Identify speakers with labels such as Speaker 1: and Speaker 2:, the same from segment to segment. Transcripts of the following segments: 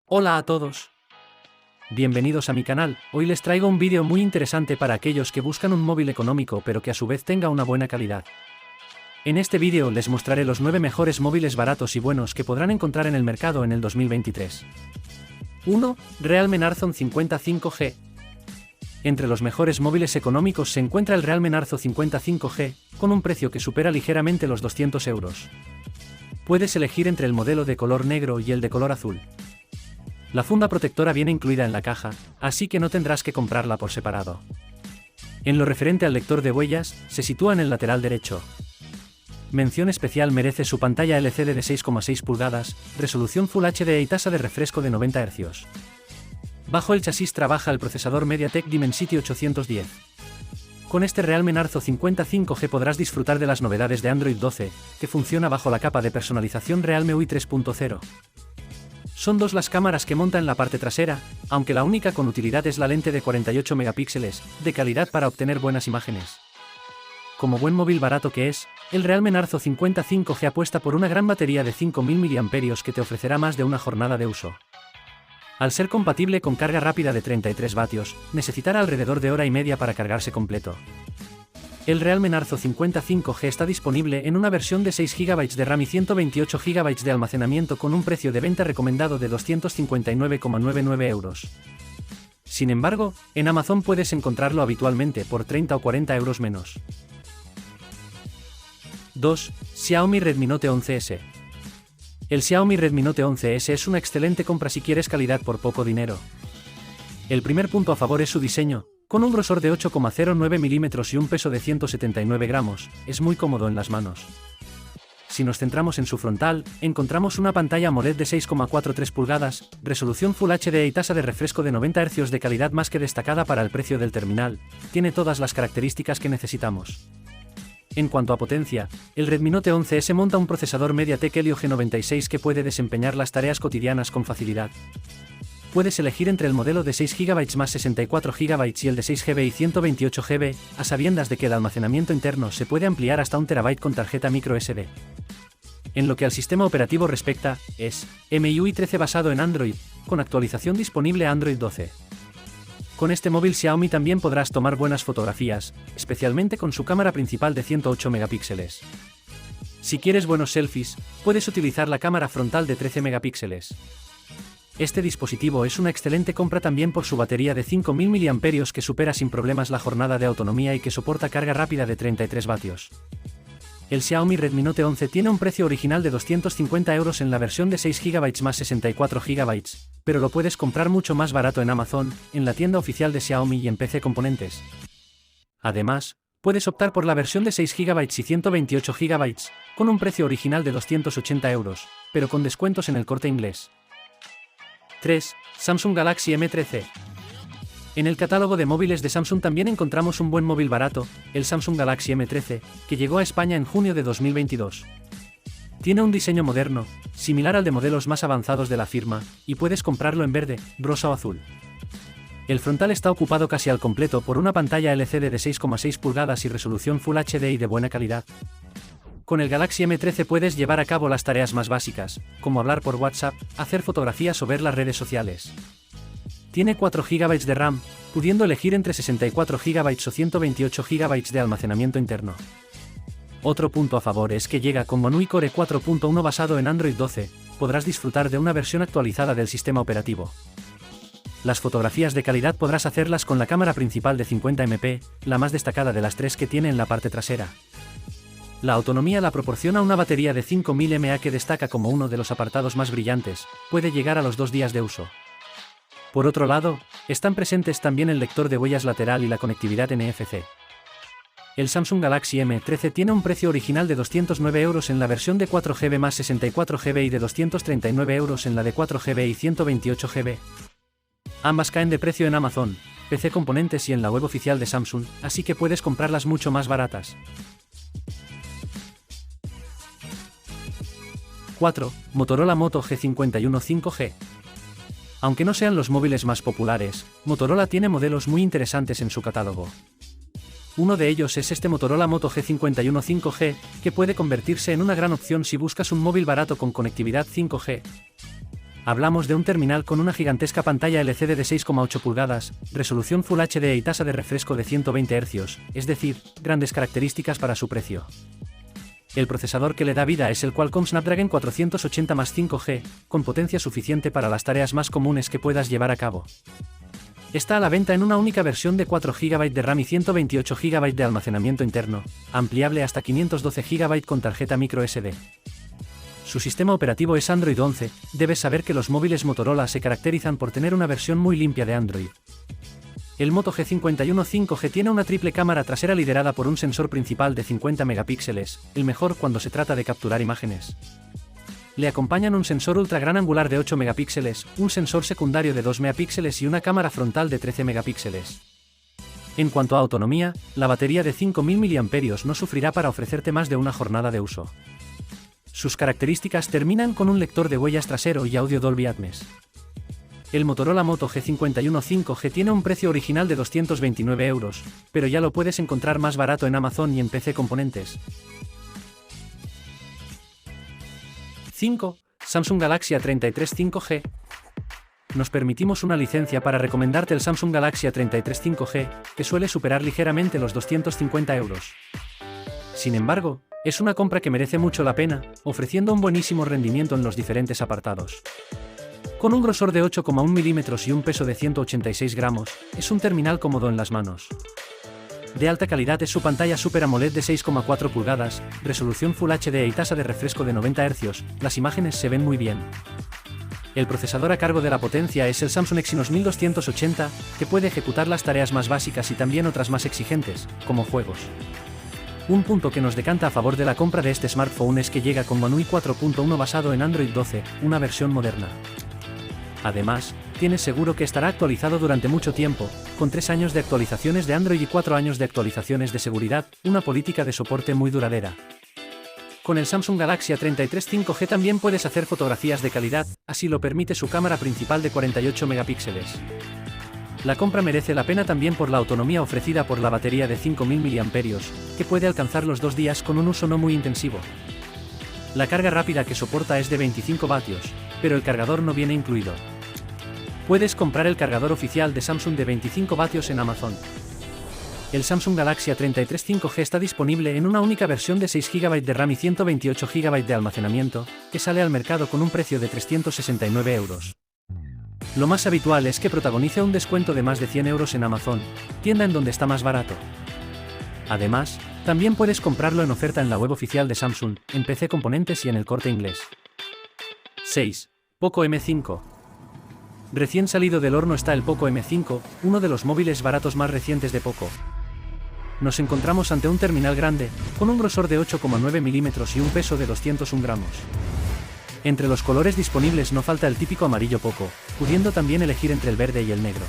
Speaker 1: Hola a todos. Bienvenidos a mi canal. Hoy les traigo un vídeo muy interesante para aquellos que buscan un móvil económico pero que a su vez tenga una buena calidad. En este vídeo les mostraré los 9 mejores móviles baratos y buenos que podrán encontrar en el mercado en el 2023. 1. Realme Narzo 55G. Entre los mejores móviles económicos se encuentra el Realme Narzo 55G, con un precio que supera ligeramente los 200 euros. Puedes elegir entre el modelo de color negro y el de color azul. La funda protectora viene incluida en la caja, así que no tendrás que comprarla por separado. En lo referente al lector de huellas, se sitúa en el lateral derecho. Mención especial merece su pantalla LCD de 6,6 pulgadas, resolución Full HD y tasa de refresco de 90 Hz. Bajo el chasis trabaja el procesador MediaTek Dimensity 810. Con este Realme Narzo 55G podrás disfrutar de las novedades de Android 12, que funciona bajo la capa de personalización Realme UI 3.0. Son dos las cámaras que monta en la parte trasera, aunque la única con utilidad es la lente de 48 megapíxeles, de calidad para obtener buenas imágenes. Como buen móvil barato que es, el Realme Narzo 55G apuesta por una gran batería de 5000 mAh que te ofrecerá más de una jornada de uso. Al ser compatible con carga rápida de 33 vatios, necesitará alrededor de hora y media para cargarse completo. El Realme Narzo 55G está disponible en una versión de 6 GB de RAM y 128 GB de almacenamiento con un precio de venta recomendado de 259,99 euros. Sin embargo, en Amazon puedes encontrarlo habitualmente por 30 o 40 euros menos. 2. Xiaomi Redmi Note 11S. El Xiaomi Redmi Note 11S es una excelente compra si quieres calidad por poco dinero. El primer punto a favor es su diseño. Con un grosor de 8,09 milímetros y un peso de 179 gramos, es muy cómodo en las manos. Si nos centramos en su frontal, encontramos una pantalla AMOLED de 6,43 pulgadas, resolución Full HD y tasa de refresco de 90 Hz de calidad más que destacada para el precio del terminal. Tiene todas las características que necesitamos. En cuanto a potencia, el Redmi Note 11S monta un procesador MediaTek Helio G96 que puede desempeñar las tareas cotidianas con facilidad. Puedes elegir entre el modelo de 6 GB más 64 GB y el de 6 GB y 128 GB, a sabiendas de que el almacenamiento interno se puede ampliar hasta 1 TB con tarjeta microSD. En lo que al sistema operativo respecta, es MIUI 13 basado en Android, con actualización disponible a Android 12. Con este móvil Xiaomi también podrás tomar buenas fotografías, especialmente con su cámara principal de 108 megapíxeles. Si quieres buenos selfies, puedes utilizar la cámara frontal de 13 megapíxeles. Este dispositivo es una excelente compra también por su batería de 5000 mAh que supera sin problemas la jornada de autonomía y que soporta carga rápida de 33 vatios. El Xiaomi Redmi Note 11 tiene un precio original de 250 euros en la versión de 6 GB más 64 GB, pero lo puedes comprar mucho más barato en Amazon, en la tienda oficial de Xiaomi y en PC Componentes. Además, puedes optar por la versión de 6 GB y 128 GB, con un precio original de 280 euros, pero con descuentos en el Corte Inglés. 3. Samsung Galaxy M13. En el catálogo de móviles de Samsung también encontramos un buen móvil barato, el Samsung Galaxy M13, que llegó a España en junio de 2022. Tiene un diseño moderno, similar al de modelos más avanzados de la firma, y puedes comprarlo en verde, rosa o azul. El frontal está ocupado casi al completo por una pantalla LCD de 6,6 pulgadas y resolución Full HD y de buena calidad. Con el Galaxy M13 puedes llevar a cabo las tareas más básicas, como hablar por WhatsApp, hacer fotografías o ver las redes sociales. Tiene 4 GB de RAM, pudiendo elegir entre 64 GB o 128 GB de almacenamiento interno. Otro punto a favor es que llega con MONUI Core 4.1 basado en Android 12, podrás disfrutar de una versión actualizada del sistema operativo. Las fotografías de calidad podrás hacerlas con la cámara principal de 50 MP, la más destacada de las tres que tiene en la parte trasera. La autonomía la proporciona una batería de 5000 mAh que destaca como uno de los apartados más brillantes, puede llegar a los 2 días de uso. Por otro lado, están presentes también el lector de huellas lateral y la conectividad NFC. El Samsung Galaxy M13 tiene un precio original de 209 euros en la versión de 4 GB más 64 GB y de 239 euros en la de 4 GB y 128 GB. Ambas caen de precio en Amazon, PC Componentes y en la web oficial de Samsung, así que puedes comprarlas mucho más baratas. 4. Motorola Moto G51 5G. Aunque no sean los móviles más populares, Motorola tiene modelos muy interesantes en su catálogo. Uno de ellos es este Motorola Moto G51 5G, que puede convertirse en una gran opción si buscas un móvil barato con conectividad 5G. Hablamos de un terminal con una gigantesca pantalla LCD de 6,8 pulgadas, resolución Full HD y tasa de refresco de 120 Hz, es decir, grandes características para su precio. El procesador que le da vida es el Qualcomm Snapdragon 480 más 5G, con potencia suficiente para las tareas más comunes que puedas llevar a cabo. Está a la venta en una única versión de 4 GB de RAM y 128 GB de almacenamiento interno, ampliable hasta 512 GB con tarjeta microSD. Su sistema operativo es Android 11, debes saber que los móviles Motorola se caracterizan por tener una versión muy limpia de Android. El Moto G51 5G tiene una triple cámara trasera liderada por un sensor principal de 50 megapíxeles, el mejor cuando se trata de capturar imágenes. Le acompañan un sensor ultra gran angular de 8 megapíxeles, un sensor secundario de 2 megapíxeles y una cámara frontal de 13 megapíxeles. En cuanto a autonomía, la batería de 5000 mAh no sufrirá para ofrecerte más de una jornada de uso. Sus características terminan con un lector de huellas trasero y audio Dolby Atmos. El Motorola Moto G51 5G tiene un precio original de 229 €, pero ya lo puedes encontrar más barato en Amazon y en PC Componentes. 5. Samsung Galaxy A33 5G. Nos permitimos una licencia para recomendarte el Samsung Galaxy A33 5G, que suele superar ligeramente los 250 €. Sin embargo, es una compra que merece mucho la pena, ofreciendo un buenísimo rendimiento en los diferentes apartados. Con un grosor de 8,1 milímetros y un peso de 186 gramos, es un terminal cómodo en las manos. De alta calidad es su pantalla Super AMOLED de 6,4 pulgadas, resolución Full HD y tasa de refresco de 90 Hz, las imágenes se ven muy bien. El procesador a cargo de la potencia es el Samsung Exynos 1280, que puede ejecutar las tareas más básicas y también otras más exigentes, como juegos. Un punto que nos decanta a favor de la compra de este smartphone es que llega con One UI 4.1 basado en Android 12, una versión moderna. Además, tienes seguro que estará actualizado durante mucho tiempo, con 3 años de actualizaciones de Android y 4 años de actualizaciones de seguridad, una política de soporte muy duradera. Con el Samsung Galaxy A33 5G también puedes hacer fotografías de calidad, así lo permite su cámara principal de 48 megapíxeles. La compra merece la pena también por la autonomía ofrecida por la batería de 5000 mAh, que puede alcanzar los 2 días con un uso no muy intensivo. La carga rápida que soporta es de 25 vatios, pero el cargador no viene incluido. Puedes comprar el cargador oficial de Samsung de 25 vatios en Amazon. El Samsung Galaxy A33 5G está disponible en una única versión de 6 GB de RAM y 128 GB de almacenamiento, que sale al mercado con un precio de 369 €. Lo más habitual es que protagonice un descuento de más de 100 € en Amazon, tienda en donde está más barato. Además, también puedes comprarlo en oferta en la web oficial de Samsung, en PC Componentes y en el Corte Inglés. 6. Poco M5. Recién salido del horno está el Poco M5, uno de los móviles baratos más recientes de Poco. Nos encontramos ante un terminal grande, con un grosor de 8,9 milímetros y un peso de 201 gramos. Entre los colores disponibles no falta el típico amarillo Poco, pudiendo también elegir entre el verde y el negro.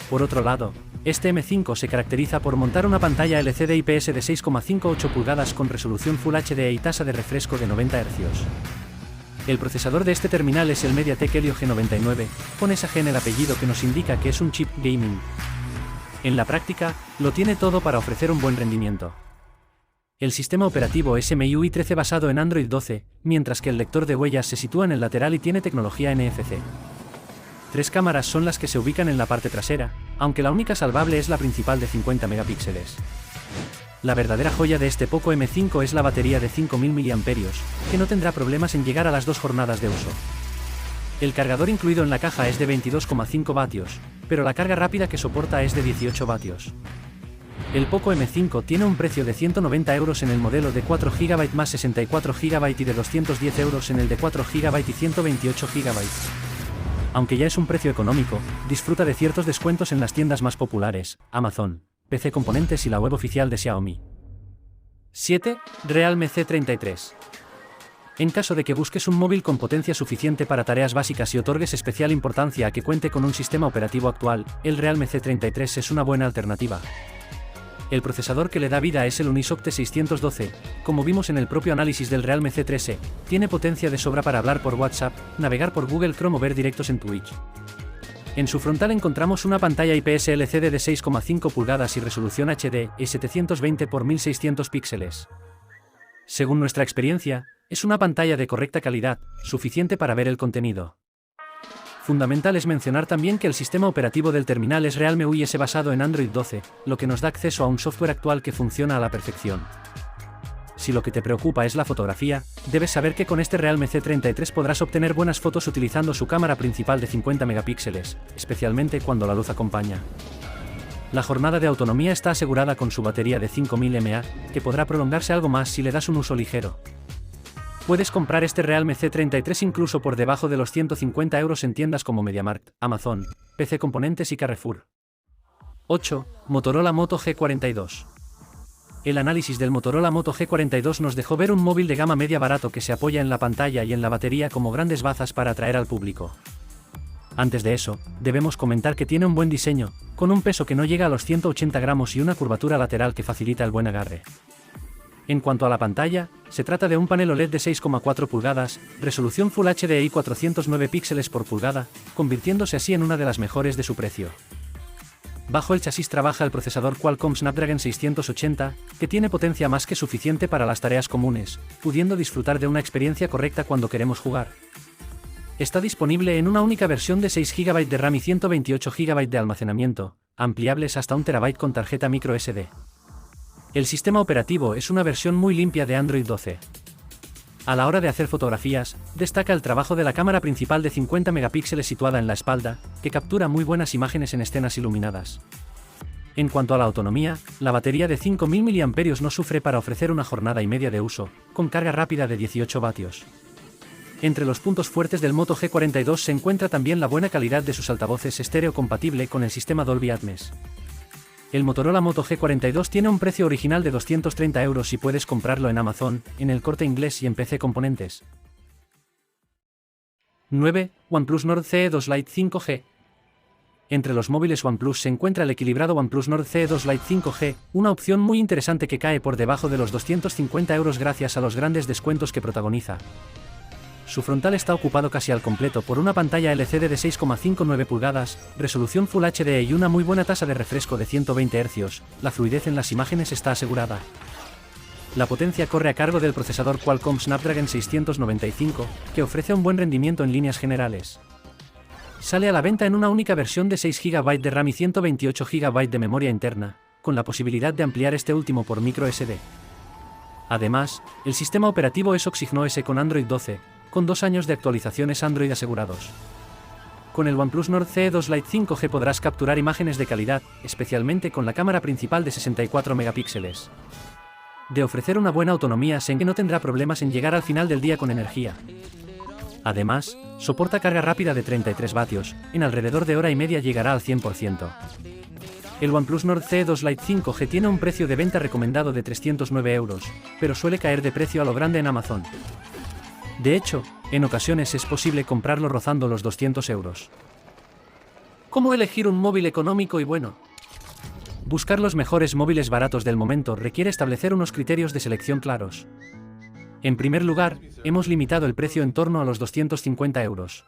Speaker 1: Por otro lado, este M5 se caracteriza por montar una pantalla LCD IPS de 6,58 pulgadas con resolución Full HD y tasa de refresco de 90 Hz. El procesador de este terminal es el MediaTek Helio G99, con esa G en el apellido que nos indica que es un chip gaming. En la práctica, lo tiene todo para ofrecer un buen rendimiento. El sistema operativo es MIUI 13 basado en Android 12, mientras que el lector de huellas se sitúa en el lateral y tiene tecnología NFC. 3 cámaras son las que se ubican en la parte trasera, aunque la única salvable es la principal de 50 megapíxeles. La verdadera joya de este Poco M5 es la batería de 5000 mAh, que no tendrá problemas en llegar a las 2 jornadas de uso. El cargador incluido en la caja es de 22,5 vatios, pero la carga rápida que soporta es de 18 vatios. El Poco M5 tiene un precio de 190 € en el modelo de 4 GB más 64 GB y de 210 € en el de 4 GB y 128 GB. Aunque ya es un precio económico, disfruta de ciertos descuentos en las tiendas más populares, Amazon, PC Componentes y la web oficial de Xiaomi. 7. Realme C33. En caso de que busques un móvil con potencia suficiente para tareas básicas y otorgues especial importancia a que cuente con un sistema operativo actual, el Realme C33 es una buena alternativa. El procesador que le da vida es el Unisoc T612, como vimos en el propio análisis del Realme C3e, tiene potencia de sobra para hablar por WhatsApp, navegar por Google Chrome o ver directos en Twitch. En su frontal encontramos una pantalla IPS LCD de 6,5 pulgadas y resolución HD, 720 x 1600 píxeles. Según nuestra experiencia, es una pantalla de correcta calidad, suficiente para ver el contenido. Fundamental es mencionar también que el sistema operativo del terminal es Realme OS basado en Android 12, lo que nos da acceso a un software actual que funciona a la perfección. Si lo que te preocupa es la fotografía, debes saber que con este Realme C33 podrás obtener buenas fotos utilizando su cámara principal de 50 megapíxeles, especialmente cuando la luz acompaña. La jornada de autonomía está asegurada con su batería de 5000 mAh, que podrá prolongarse algo más si le das un uso ligero. Puedes comprar este Realme C33 incluso por debajo de los 150 € en tiendas como MediaMarkt, Amazon, PC Componentes y Carrefour. 8. Motorola Moto G42. El análisis del Motorola Moto G42 nos dejó ver un móvil de gama media barato que se apoya en la pantalla y en la batería como grandes bazas para atraer al público. Antes de eso, debemos comentar que tiene un buen diseño, con un peso que no llega a los 180 gramos y una curvatura lateral que facilita el buen agarre. En cuanto a la pantalla, se trata de un panel OLED de 6,4 pulgadas, resolución Full HD y 409 píxeles por pulgada, convirtiéndose así en una de las mejores de su precio. Bajo el chasis trabaja el procesador Qualcomm Snapdragon 680, que tiene potencia más que suficiente para las tareas comunes, pudiendo disfrutar de una experiencia correcta cuando queremos jugar. Está disponible en una única versión de 6 GB de RAM y 128 GB de almacenamiento, ampliables hasta 1 TB con tarjeta microSD. El sistema operativo es una versión muy limpia de Android 12. A la hora de hacer fotografías, destaca el trabajo de la cámara principal de 50 megapíxeles situada en la espalda, que captura muy buenas imágenes en escenas iluminadas. En cuanto a la autonomía, la batería de 5000 mAh no sufre para ofrecer una jornada y media de uso, con carga rápida de 18 vatios. Entre los puntos fuertes del Moto G42 se encuentra también la buena calidad de sus altavoces estéreo compatible con el sistema Dolby Atmos. El Motorola Moto G42 tiene un precio original de 230 € y puedes comprarlo en Amazon, en El Corte Inglés y en PC Componentes. 9. OnePlus Nord CE2 Lite 5G. Entre los móviles OnePlus se encuentra el equilibrado OnePlus Nord CE2 Lite 5G, una opción muy interesante que cae por debajo de los 250 € gracias a los grandes descuentos que protagoniza. Su frontal está ocupado casi al completo por una pantalla LCD de 6,59 pulgadas, resolución Full HD y una muy buena tasa de refresco de 120 Hz, la fluidez en las imágenes está asegurada. La potencia corre a cargo del procesador Qualcomm Snapdragon 695, que ofrece un buen rendimiento en líneas generales. Sale a la venta en una única versión de 6 GB de RAM y 128 GB de memoria interna, con la posibilidad de ampliar este último por microSD. Además, el sistema operativo es OxygenOS con Android 12, con 2 años de actualizaciones Android asegurados. Con el OnePlus Nord CE2 Lite 5G podrás capturar imágenes de calidad, especialmente con la cámara principal de 64 megapíxeles. De ofrecer una buena autonomía sé que no tendrá problemas en llegar al final del día con energía. Además, soporta carga rápida de 33 vatios, en alrededor de hora y media llegará al 100%. El OnePlus Nord CE2 Lite 5G tiene un precio de venta recomendado de 309 €, pero suele caer de precio a lo grande en Amazon. De hecho, en ocasiones es posible comprarlo rozando los 200 €. ¿Cómo elegir un móvil económico y bueno? Buscar los mejores móviles baratos del momento requiere establecer unos criterios de selección claros. En primer lugar, hemos limitado el precio en torno a los 250 €.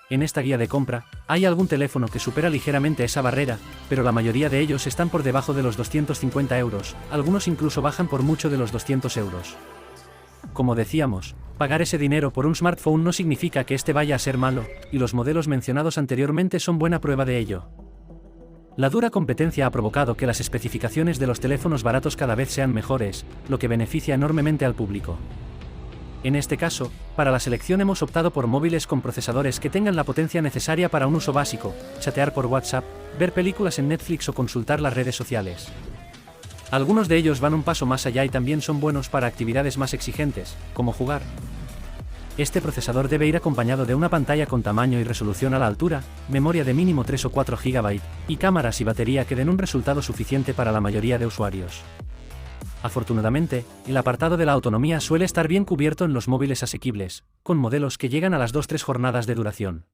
Speaker 1: En esta guía de compra, hay algún teléfono que supera ligeramente esa barrera, pero la mayoría de ellos están por debajo de los 250 €, algunos incluso bajan por mucho de los 200 €. Como decíamos, pagar ese dinero por un smartphone no significa que este vaya a ser malo, y los modelos mencionados anteriormente son buena prueba de ello. La dura competencia ha provocado que las especificaciones de los teléfonos baratos cada vez sean mejores, lo que beneficia enormemente al público. En este caso, para la selección hemos optado por móviles con procesadores que tengan la potencia necesaria para un uso básico, chatear por WhatsApp, ver películas en Netflix o consultar las redes sociales. Algunos de ellos van un paso más allá y también son buenos para actividades más exigentes, como jugar. Este procesador debe ir acompañado de una pantalla con tamaño y resolución a la altura, memoria de mínimo 3 o 4 GB, y cámaras y batería que den un resultado suficiente para la mayoría de usuarios. Afortunadamente, el apartado de la autonomía suele estar bien cubierto en los móviles asequibles, con modelos que llegan a las 2-3 jornadas de duración.